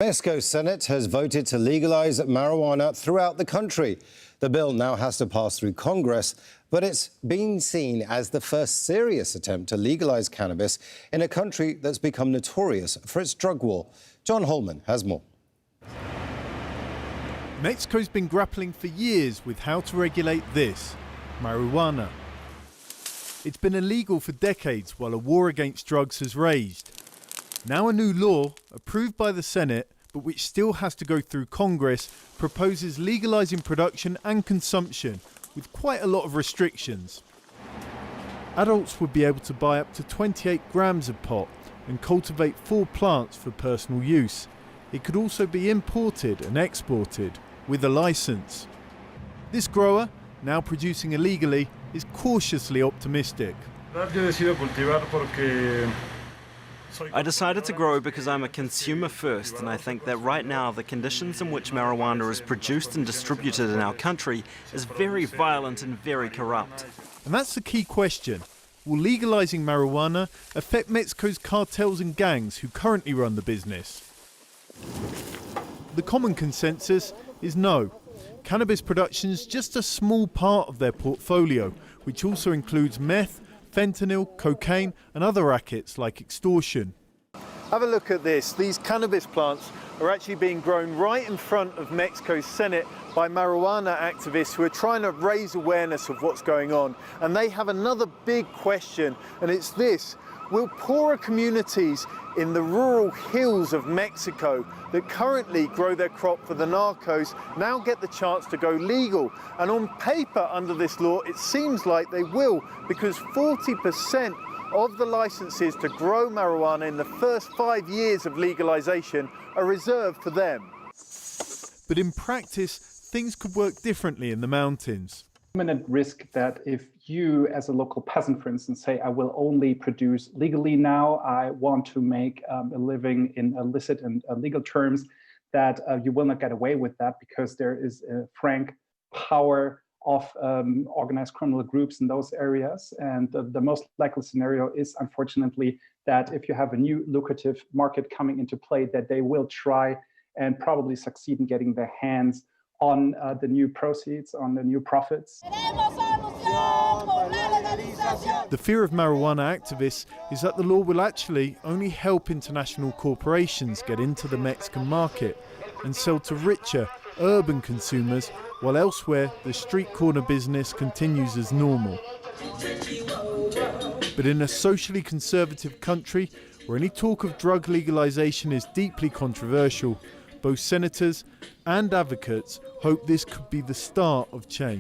Mexico's Senate has voted to legalize marijuana throughout the country. The bill now has to pass through Congress, but it's been seen as the first serious attempt to legalize cannabis in a country that's become notorious for its drug war. John Holman has more. Mexico's been grappling for years with how to regulate this, marijuana. It's been illegal for decades while a war against drugs has raged. Now a new law, approved by the Senate, but which still has to go through Congress, proposes legalising production and consumption with quite a lot of restrictions. Adults would be able to buy up to 28 grams of pot and cultivate 4 plants for personal use. It could also be imported and exported with a licence. This grower, now producing illegally, is cautiously optimistic. I decided to grow because I'm a consumer first, and I think that right now the conditions in which marijuana is produced and distributed in our country is very violent and very corrupt. And that's the key question. Will legalising marijuana affect Mexico's cartels and gangs who currently run the business? The common consensus is no. Cannabis production is just a small part of their portfolio, which also includes meth, fentanyl, cocaine and other rackets like extortion. Have a look at this. These cannabis plants are actually being grown right in front of Mexico's Senate by marijuana activists who are trying to raise awareness of what's going on. And they have another big question, and it's this: will poorer communities in the rural hills of Mexico that currently grow their crop for the narcos now get the chance to go legal? And on paper, under this law, it seems like they will, because 40% of the licenses to grow marijuana in the first 5 years of legalization are reserved for them. But in practice, things could work differently in the mountains. Imminent risk that if you as a local peasant, for instance, say, I will only produce legally now, I want to make a living in illicit and legal terms, that you will not get away with that because there is a frank power of organized criminal groups in those areas. And the most likely scenario is, unfortunately, that if you have a new lucrative market coming into play, that they will try and probably succeed in getting their hands on the new proceeds, on the new profits. The fear of marijuana activists is that the law will actually only help international corporations get into the Mexican market and sell to richer, urban consumers, while elsewhere the street corner business continues as normal. But in a socially conservative country where any talk of drug legalization is deeply controversial, both senators and advocates hope this could be the start of change.